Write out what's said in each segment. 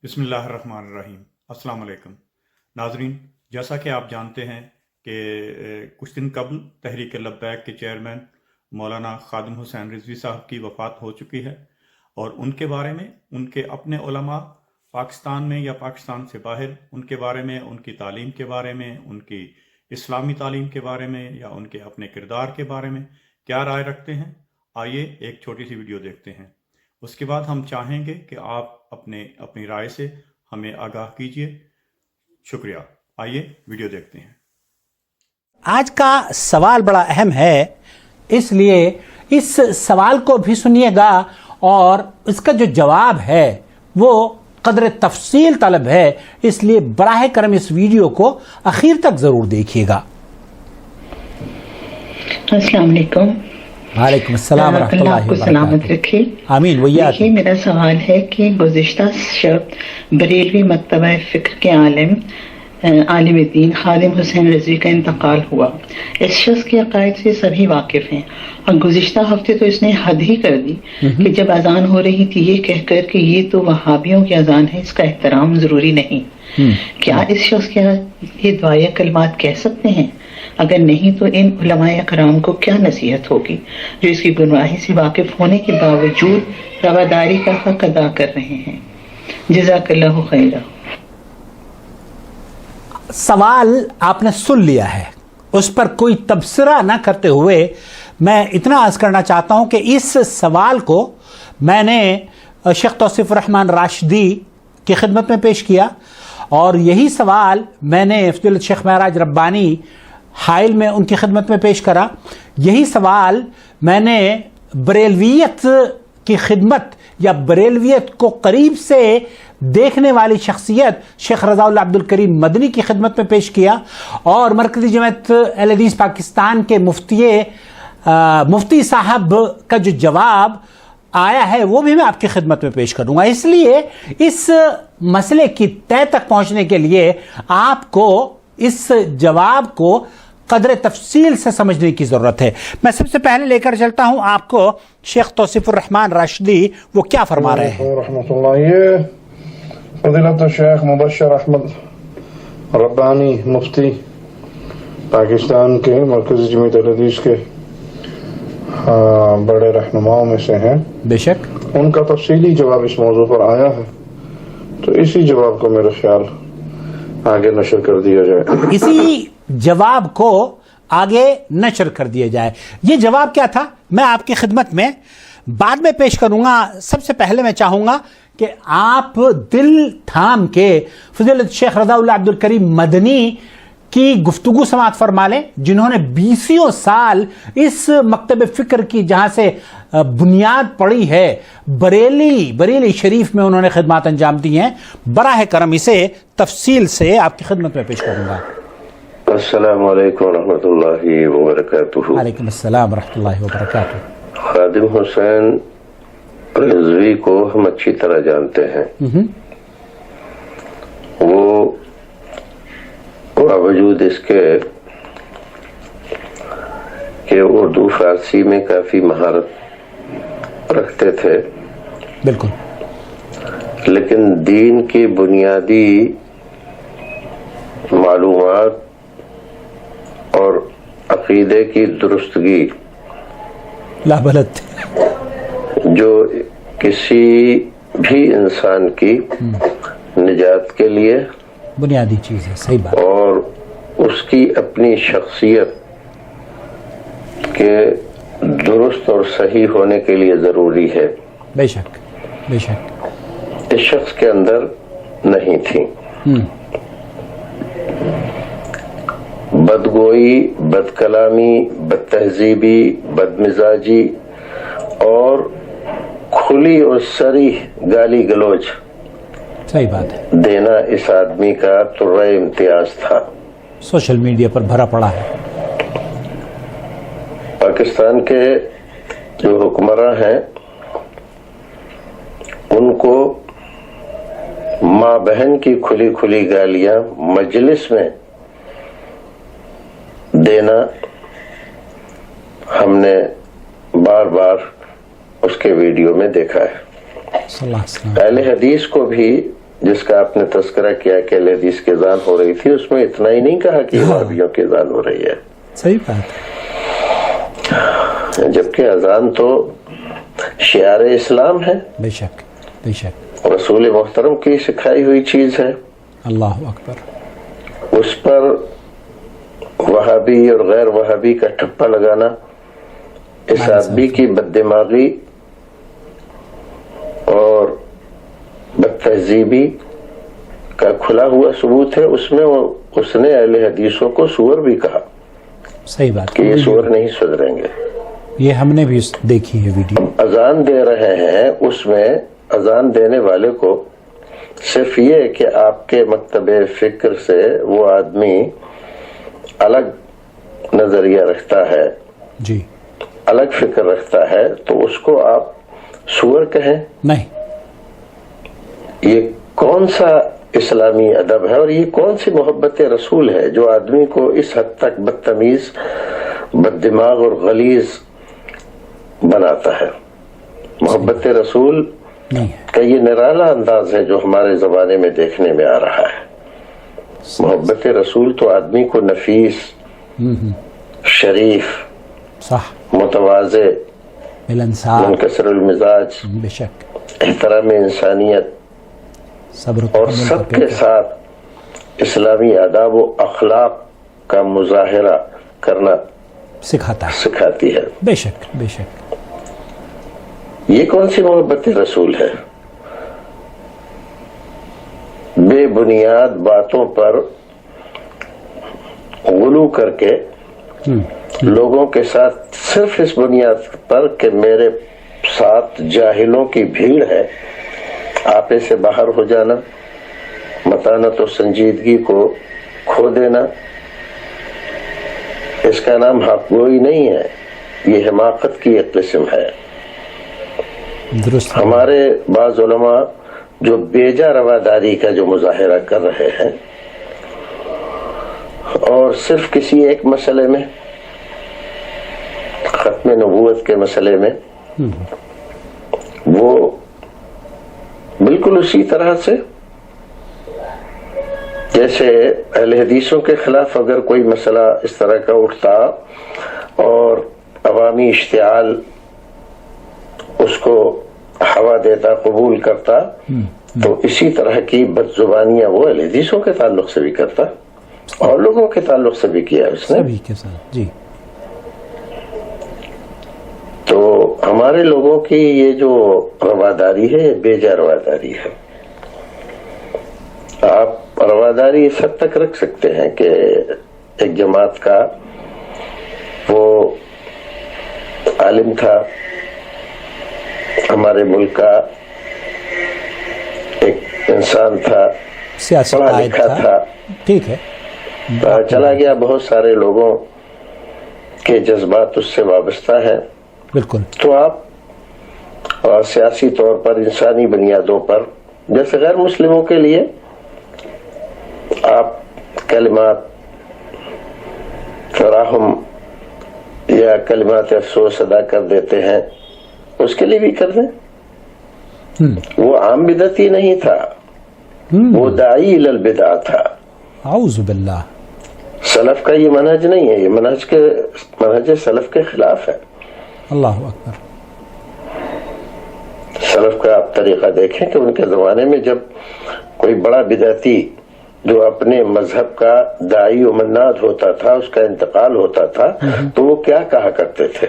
بسم اللہ الرحمن الرحیم۔ السلام علیکم ناظرین، جیسا کہ آپ جانتے ہیں کہ کچھ دن قبل تحریک لبیک کے چیئرمین مولانا خادم حسین رضوی صاحب کی وفات ہو چکی ہے، اور ان کے بارے میں ان کے اپنے علماء پاکستان میں یا پاکستان سے باہر ان کے بارے میں، ان کی تعلیم کے بارے میں، ان کی اسلامی تعلیم کے بارے میں یا ان کے اپنے کردار کے بارے میں کیا رائے رکھتے ہیں، آئیے ایک چھوٹی سی ویڈیو دیکھتے ہیں۔ اس کے بعد ہم چاہیں گے کہ آپ اپنی رائے سے ہمیں آگاہ کیجیے۔ شکریہ۔ آئیے ویڈیو دیکھتے ہیں۔ آج کا سوال بڑا اہم ہے، اس لیے اس سوال کو بھی سنیے گا، اور اس کا جو جواب ہے وہ قدر تفصیل طلب ہے، اس لیے براہ کرم اس ویڈیو کو آخر تک ضرور دیکھیے گا۔ السلام علیکم۔ وعلیکم السلام ورحمۃ اللہ اللہ آپ کو سلامت رکھے۔ آمین ویاک۔ دیکھیے، میرا سوال ہے کہ گزشتہ شب بریلوی مکتبہ فکر کے عالم دین خادم حسین رضوی کا انتقال ہوا۔ اس شخص کے عقائد سے سبھی واقف ہیں، اور گزشتہ ہفتے تو اس نے حد ہی کر دی کہ جب اذان ہو رہی تھی یہ کہہ کر کہ یہ تو وہابیوں کی اذان ہے، اس کا احترام ضروری نہیں۔ کیا اس شخص کے یہ دعائیہ کلمات کہہ سکتے ہیں؟ اگر نہیں تو ان علماء اکرام کو کیا نصیحت ہوگی جو اس کی گمراہی سے واقف ہونے کے باوجود رواداری کا حق ادا کر رہے ہیں؟ جزاک اللہ خیرہ۔ سوال آپ نے سن لیا ہے، اس پر کوئی تبصرہ نہ کرتے ہوئے میں اتنا عرض کرنا چاہتا ہوں کہ اس سوال کو میں نے شیخ توصیف الرحمن راشدی کی خدمت میں پیش کیا، اور یہی سوال میں نے فضیلت شیخ معراج ربانی حائل میں ان کی خدمت میں پیش کرا۔ یہی سوال میں نے بریلویت کی خدمت یا بریلویت کو قریب سے دیکھنے والی شخصیت شیخ رضا اللہ عبد الکریم مدنی کی خدمت میں پیش کیا، اور مرکزی جمعیت اہل حدیث پاکستان کے مفتی صاحب کا جو جواب آیا ہے وہ بھی میں آپ کی خدمت میں پیش کروں گا۔ اس لیے اس مسئلے کی تہہ تک پہنچنے کے لیے آپ کو اس جواب کو قدر تفصیل سے سمجھنے کی ضرورت ہے۔ میں سب سے پہلے لے کر چلتا ہوں آپ کو شیخ توصیف الرحمن راشدی، وہ کیا فرما رہے ہیں۔ رحمۃ اللہ، یہ فضیلت شیخ مبشر احمد ربانی مفتی پاکستان کے مرکزی جمعیت اہل حدیث کے بڑے رہنماؤں میں سے ہیں۔ بے شک ان کا تفصیلی جواب اس موضوع پر آیا ہے، تو اسی جواب کو میرا خیال آگے نشر کر دیا جائے۔ اسی جواب کو آگے نشر کر دیا جائے۔ یہ جواب کیا تھا میں آپ کی خدمت میں بعد میں پیش کروں گا۔ سب سے پہلے میں چاہوں گا کہ آپ دل تھام کے فضیلت شیخ رضا اللہ عبد الکریم مدنی کی گفتگو سماعت فرما لیں، جنہوں نے 20 سال اس مکتب فکر کی جہاں سے بنیاد پڑی ہے، بریلی شریف میں انہوں نے خدمات انجام دی ہیں۔ براہ کرم اسے تفصیل سے آپ کی خدمت میں پیش کروں گا۔ السلام علیکم ورحمۃ اللہ وبرکاتہ۔ وعلیکم السلام ورحمۃ اللہ وبرکاتہ۔ خادم حسین رضوی کو ہم اچھی طرح جانتے ہیں۔ وہ باوجود اس کے کہ اردو فارسی میں کافی مہارت رکھتے تھے، بالکل، لیکن دین کی بنیادی معلومات اور عقیدے کی درستگی لابلد جو کسی بھی انسان کی نجات کے لیے بنیادی چیز ہے، صحیح بات، اور اس کی اپنی شخصیت کے درست اور صحیح ہونے کے لیے ضروری ہے، بے شک بے شک، اس شخص کے اندر نہیں تھی۔ بدگوئی، بد کلامی، بد تہذیبی، بد مزاجی اور کھلی اور صریح گالی گلوچ صحیح بات ہے، دینا اس آدمی کا ترہ امتیاز تھا۔ سوشل میڈیا پر بھرا پڑا ہے۔ پاکستان کے جو حکمراں ہیں ان کو ماں بہن کی کھلی گالیاں مجلس میں دینا ہم نے بار بار اس کے ویڈیو میں دیکھا ہے۔ اہل حدیث کو بھی جس کا آپ نے تذکرہ کیا کہ اہل حدیث کی اذان ہو رہی تھی، اس میں اتنا ہی نہیں کہا کہ وہابیوں کی اذان ہو رہی ہے. صحیح بات ہے. جبکہ اذان تو شعار اسلام ہے، بے شک بے شک. رسول محترم کی سکھائی ہوئی چیز ہے. اللہ اکبر. اس پر وہابی اور غیر وہابی کا ٹھپا لگانا اس آدمی کی بد دماغی اور بد تہذیبی کا کھلا ہوا ثبوت ہے. اس میں اس نے اہل حدیثوں کو سور بھی کہا. صحیح بات کہ یہ سور نہیں سدھریں گے. یہ ہم نے بھی دیکھی ہے ویڈیو. اذان دے رہے ہیں، اس میں اذان دینے والے کو صرف یہ کہ آپ کے مکتب فکر سے وہ آدمی الگ نظریہ رکھتا ہے، جی الگ فکر رکھتا ہے، تو اس کو آپ سور کہیں؟ نہیں. یہ کون سا اسلامی ادب ہے اور یہ کون سی محبت رسول ہے جو آدمی کو اس حد تک بدتمیز، بد دماغ اور غلیظ بناتا ہے؟ محبت رسول نہیں کا یہ نرالا انداز ہے جو ہمارے زمانے میں دیکھنے میں آ رہا ہے. محبت رسول تو آدمی کو نفیس، شریف، صح، متواضع، ملنسار، منکسر المزاج، بے شک، احترام انسانیت صبر و اور تحمل سب کا کے ساتھ اسلامی آداب و اخلاق کا مظاہرہ کرنا سکھاتا ہے. سکھاتی ہے. بے شک بے شک. یہ کون سی محبت رسول ہے؟ بے بنیاد باتوں پر غلو کر کے لوگوں کے ساتھ صرف اس بنیاد پر کہ میرے ساتھ جاہلوں کی بھیڑ ہے، آپے سے باہر ہو جانا، متانت و سنجیدگی کو کھو دینا. اس کا نام حق گوئی نہیں ہے، یہ حماقت کی ایک قسم ہے. درست. ہمارے بعض علماء جو بیجا رواداری کا جو مظاہرہ کر رہے ہیں اور صرف کسی ایک مسئلے میں، ختم نبوت کے مسئلے میں، وہ بالکل اسی طرح سے جیسے اہل حدیثوں کے خلاف اگر کوئی مسئلہ اس طرح کا اٹھتا اور عوامی اشتعال اس کو ہوا دیتا، قبول کرتا، تو اسی طرح کی بد زبانیاں وہ اہل حدیثوں کے تعلق سے بھی کرتا اور لوگوں کے تعلق سے بھی کیا اس نے. سبھی کے ساتھ. جی. تو ہمارے لوگوں کی یہ جو رواداری ہے، یہ بیجا رواداری ہے. آپ رواداری اس حد تک رکھ سکتے ہیں کہ ایک جماعت کا وہ عالم تھا، ہمارے ملک کا ایک انسان تھا، سیاسی پڑھا قائد لکھا تھا، ٹھیک ہے، چلا گیا. بہت سارے لوگوں کے جذبات اس سے وابستہ ہیں. بالکل. تو آپ سیاسی طور پر، انسانی بنیادوں پر، جیسے غیر مسلموں کے لیے آپ کلمات تراحم یا کلمات افسوس ادا کر دیتے ہیں، اس کے لیے بھی کر دیں. وہ عام بدعتی نہیں تھا، وہ داعی الی البدع تھا. اعوذ باللہ. سلف کا یہ منہج نہیں ہے، یہ منہج سلف کے خلاف ہے. اللہ اکبر. سلف کا آپ طریقہ دیکھیں کہ ان کے زمانے میں جب کوئی بڑا بدعتی جو اپنے مذہب کا داعی و مناد ہوتا تھا، اس کا انتقال ہوتا تھا، تو وہ کیا کہا کرتے تھے؟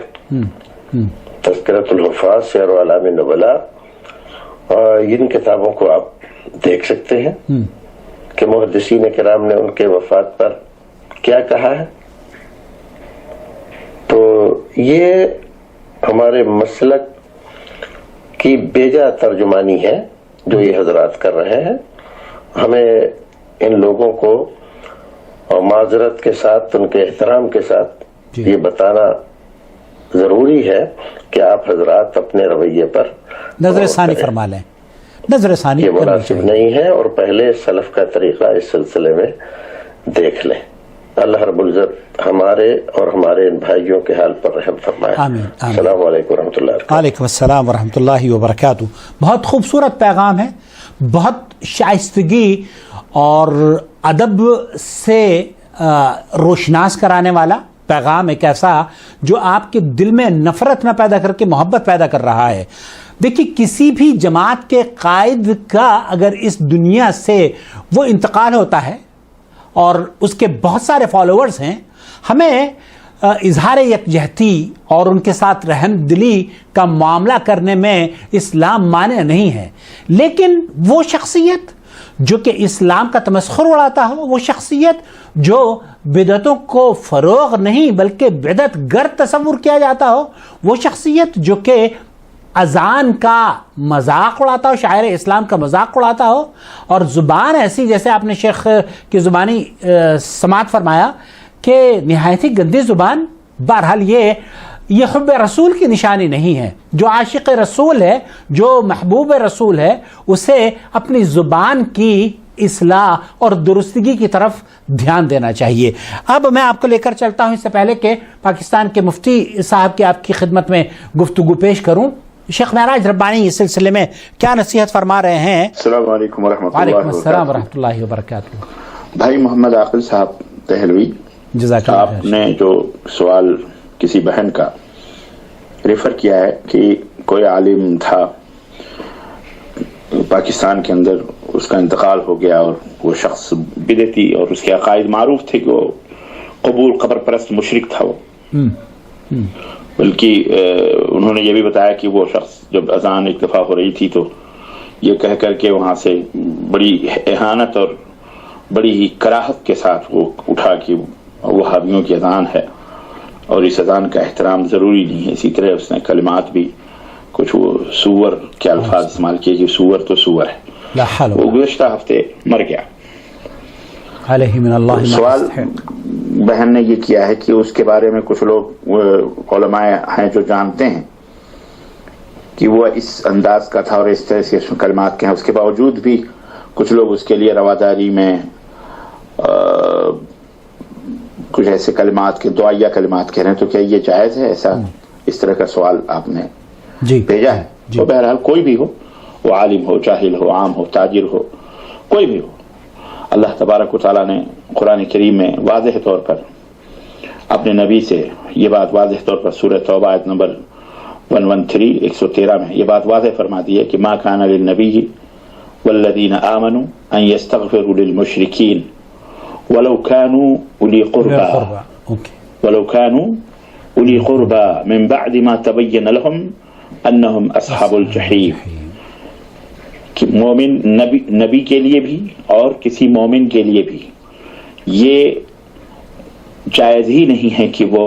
تذکرۃ الحفاظ، سیر اعلام النبلاء، ان کتابوں کو آپ دیکھ سکتے ہیں کہ محدثین کرام نے ان کے وفات پر کیا کہا ہے. تو یہ ہمارے مسلک کی بیجا ترجمانی ہے جو یہ حضرات کر رہے ہیں. ہمیں ان لوگوں کو معذرت کے ساتھ، ان کے احترام کے ساتھ یہ بتانا ضروری ہے کہ آپ حضرات اپنے رویے پر نظر ثانی فرما لیں. نظر ثانی یہ مناسب نہیں ہے، اور پہلے سلف کا طریقہ اس سلسلے میں دیکھ لیں. اللہ رب العزت ہمارے اور ہمارے ان بھائیوں کے حال پر رحم فرمائے. آمین. السلام علیکم ورحمۃ اللہ. وعلیکم السلام ورحمۃ اللہ وبرکاتہ. بہت خوبصورت پیغام ہے، بہت شائستگی اور ادب سے روشناس کرانے والا پیغام، ایک ایسا جو آپ کے دل میں نفرت نہ پیدا کر کے محبت پیدا کر رہا ہے۔ دیکھیے، کسی بھی جماعت کے قائد کا اگر اس دنیا سے وہ انتقال ہوتا ہے اور اس کے بہت سارے فالوورز ہیں، ہمیں اظہار یکجہتی اور ان کے ساتھ رحم دلی کا معاملہ کرنے میں اسلام مانع نہیں ہے، لیکن وہ شخصیت جو کہ اسلام کا تمسخر اڑاتا ہو، وہ شخصیت جو بدعتوں کو فروغ نہیں بلکہ بدعت گر تصور کیا جاتا ہو، وہ شخصیت جو کہ اذان کا مذاق اڑاتا ہو، شاعر اسلام کا مذاق اڑاتا ہو، اور زبان ایسی، جیسے آپ نے شیخ کی زبانی سماعت فرمایا کہ نہایت ہی گندی زبان، بہرحال یہ حب رسول کی نشانی نہیں ہے۔ جو عاشق رسول ہے، جو محبوب رسول ہے، اسے اپنی زبان کی اصلاح اور درستگی کی طرف دھیان دینا چاہیے۔ اب میں آپ کو لے کر چلتا ہوں، اس سے پہلے کہ پاکستان کے مفتی صاحب کی آپ کی خدمت میں گفتگو پیش کروں، شیخ معراج ربانی اس سلسلے میں کیا نصیحت فرما رہے ہیں؟ السلام علیکم ورحمۃ اللہ وعلیکم السلام ورحمۃ اللہ وبرکاتہ۔ بھائی محمد عاقل صاحب دہلوی، جزاک آپ اللہ نے جو سوال کسی بہن کا ریفر کیا ہے کہ کوئی عالم تھا پاکستان کے اندر، اس کا انتقال ہو گیا اور وہ شخص بدعتی اور اس کے عقائد معروف تھے کہ وہ قبور قبر پرست مشرک تھا، وہ بلکہ انہوں نے یہ بھی بتایا کہ وہ شخص جب اذان ایک دفعہ ہو رہی تھی تو یہ کہہ کر کے وہاں سے بڑی اہانت اور بڑی ہی کراہت کے ساتھ وہ اٹھا کہ وہابیوں کی اذان ہے اور اس اذان کا احترام ضروری نہیں ہے۔ اسی طرح اس نے کلمات بھی کچھ وہ سور کے الفاظ استعمال کیے کہ سور تو سور ہے۔ لا حول وہ گزشتہ ہفتے مر گیا۔ علیہ من اللہ سوال بہن نے یہ کیا ہے کہ اس کے بارے میں کچھ لوگ علماء ہیں جو جانتے ہیں کہ وہ اس انداز کا تھا اور اس طرح سے کلمات کے ہیں، اس کے باوجود بھی کچھ لوگ اس کے لیے رواداری میں کچھ ایسے کلمات کے دعائیہ کلمات کہہ رہے ہیں، تو کیا یہ جائز ہے؟ ایسا اس طرح کا سوال آپ نے بھیجا ہے۔ تو بہرحال کوئی بھی ہو، وہ عالم ہو، جاہل ہو، عام ہو، تاجر ہو، کوئی بھی ہو، اللہ تبارک و تعالیٰ نے قرآن کریم میں واضح طور پر اپنے نبی سے یہ بات واضح طور پر سورہ توبہ آیت نمبر 113 میں یہ بات واضح فرما دی ہے کہ ما کان للنبی والذین آمنوا ان یستغفروا للمشرکین ولو كانوا اولی قربا من بعد ما تبین لهم انہم اصحاب الجحیم، کہ مومن نبی کے لیے بھی اور کسی مومن کے لیے بھی یہ جائز ہی نہیں ہے کہ وہ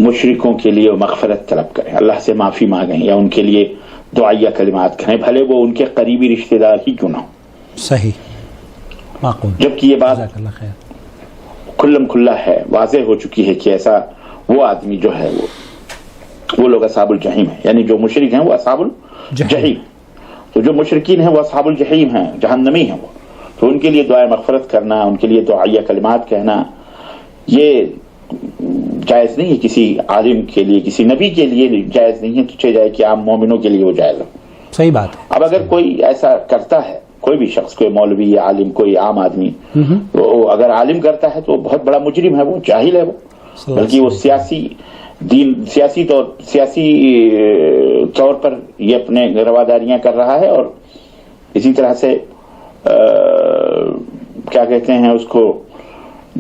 مشرکوں کے لیے مغفرت طلب کریں، اللہ سے معافی مانگیں یا ان کے لیے دعائیہ کلمات کریں، بھلے وہ ان کے قریبی رشتہ دار ہی کیوں نہ ہو۔ صحیح، معقول۔ جبکہ یہ بات کھلم کھلا ہے، واضح ہو چکی ہے کہ ایسا وہ آدمی جو ہے وہ لوگ اصحاب الجحیم ہیں، یعنی جو مشرک ہیں وہ اصحاب الجحیم، تو جو مشرکین ہیں وہ اصحاب الجحیم ہیں، جہنمی ہیں وہ، تو ان کے لیے دعائے مغفرت کرنا، ان کے لیے دعائیہ کلمات کہنا یہ جائز نہیں ہے۔ کسی عالم کے لیے، کسی نبی کے لیے جائز نہیں ہے، تو چاہے جائے کہ عام مومنوں کے لیے وہ جائز ہو۔ صحیح بات ہے۔ اب اگر کوئی ایسا کرتا ہے، کوئی بھی شخص، کوئی مولوی یا عالم، کوئی عام آدمی، وہ اگر عالم کرتا ہے تو وہ بہت بڑا مجرم ہے، وہ جاہل ہے، وہ بلکہ وہ سیاسی طور پر یہ اپنے رواداریاں کر رہا ہے، اور اسی طرح سے کیا کہتے ہیں اس کو،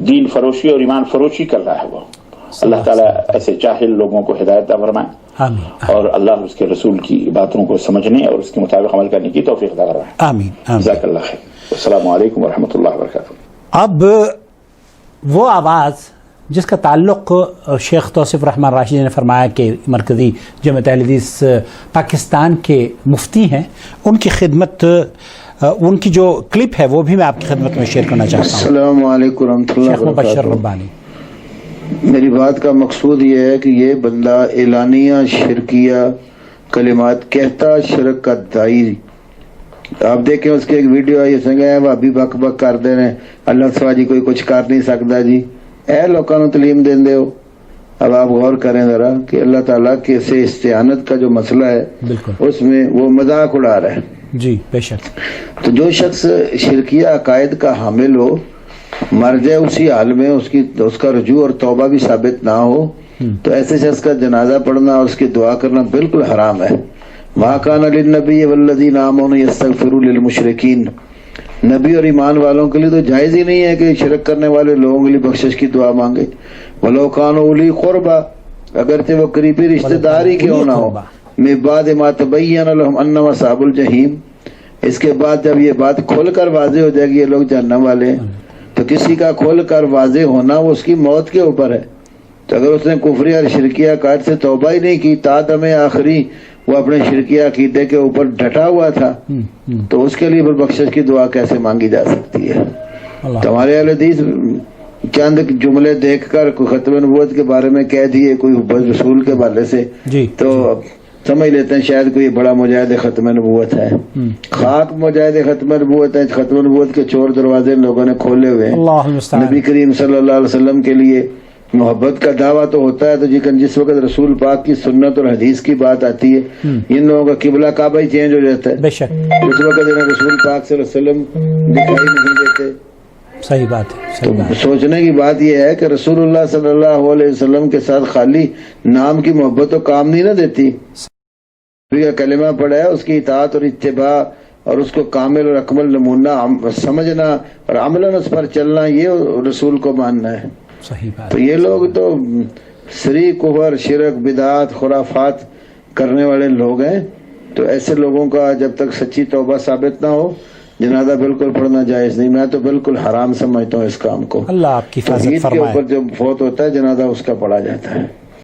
دین فروشی اور ایمان فروشی کر رہا ہے وہ۔ اللہ تعالیٰ ایسے جاہل لوگوں کو ہدایت عطا فرمائے اور اللہ اس کے رسول کی باتوں کو سمجھنے اور اس کے مطابق عمل کرنے کی توفیق عطا فرمائے۔ آمین۔ جزاک اللہ خیر۔ السلام علیکم ورحمۃ اللہ وبرکاتہ۔ اب وہ آواز جس کا تعلق شیخ توصیف الرحمان راشدی نے فرمایا کہ مرکزی جماعت اہل حدیث پاکستان کے مفتی ہیں، ان کی خدمت، ان کی جو کلپ ہے وہ بھی میں آپ کی خدمت میں شیئر کرنا چاہتا ہوں۔ السلام علیکم ورحمۃ اللہ شیخ مبشر وبرکاتہ۔ ربانی، میری بات کا مقصود یہ ہے کہ یہ بندہ اعلانیہ شرکیہ کلمات کہتا، شرک کا دائی۔ آپ دیکھیں اس کی ایک ویڈیو آئی، اس نے کہا وہ ابھی بک بک کر دے رہے، اللہ سوا جی کوئی کچھ کر نہیں سکتا جی، اے لوگوں کو تعلیم دین دے ہو۔ اب آپ غور کریں ذرا کہ اللہ تعالیٰ کے سے استعانت کا جو مسئلہ ہے اس میں وہ مذاق اڑا رہا ہے۔ جی بے شک. تو جو شخص شرکیہ عقائد کا حامل ہو مر جائے اسی حال میں اس کا رجوع اور توبہ بھی ثابت نہ ہو تو ایسے شخص کا جنازہ پڑھنا اور اس کی دعا کرنا بالکل حرام ہے. ما کان للنبی والذین آمنوا یستغفروا للمشرکین، نبی اور ایمان والوں کے لیے تو جائز ہی نہیں ہے کہ شرک کرنے والے لوگوں کے لیے بخشش کی دعا مانگے. ولو کانوا اولی قربا، اگرچہ وہ قریبی رشتہ دار ہی کیوں نہ ہو. من بعد ما تبین لهم انهم اصحاب الجحیم، اس کے بعد جب یہ بات کھل کر واضح ہو جائے گی یہ لوگ جہنم والے ہیں، تو کسی کا کھل کر واضح ہونا وہ اس کی موت کے اوپر ہے. تو اگر اس نے کفری اور شرکیہ عقائد سے توبہ ہی نہیں کی تا دم آخری وہ اپنے شرکیہ عقیدے کے اوپر ڈٹا ہوا تھا تو اس کے لیے پھر بخشش کی دعا کیسے مانگی جا سکتی ہے؟ تو ہمارے اہل حدیث چند جملے دیکھ کر کوئی ختم نبوت کے بارے میں کہہ دیے کوئی رسول کے بارے سے تو سمجھ لیتے ہیں شاید کوئی بڑا مجاہد ختم نبوت ہے. خاک مجاہد ختم نبوت ہے. ختم نبوت کے چور دروازے لوگوں نے کھولے ہوئے ہیں. نبی کریم صلی اللہ علیہ وسلم کے لیے محبت کا دعویٰ تو ہوتا ہے، تو جس وقت رسول پاک کی سنت اور حدیث کی بات آتی ہے ان لوگوں کا قبلہ کعبہ ہی چینج ہو جاتا ہے. اس وقت انہیں رسول پاک صلی اللہ علیہ وسلم دکھائی نہیں دیتے. صحیح بات ہے. سوچنے کی بات یہ ہے کہ رسول اللہ صلی اللہ علیہ وسلم کے ساتھ خالی نام کی محبت تو کام نہیں نہ دیتی. کا کلمہ پڑھا ہے، اس کی اطاعت اور اتباع اور اس کو کامل اور اکمل نمونہ سمجھنا اور عملاً اس پر چلنا یہ رسول کو ماننا ہے. صحیح بات. تو یہ لوگ تو سری کفر شرک بدعات خرافات کرنے والے لوگ ہیں. تو ایسے لوگوں کا جب تک سچی توبہ ثابت نہ ہو جنازہ بالکل پڑھنا جائز نہیں. میں تو بالکل حرام سمجھتا ہوں اس کام کو. اللہ آپ کی حفاظت فرمائے. توحید کے اوپر جب فوت ہوتا ہے جنازہ اس کا پڑھا جاتا ہے.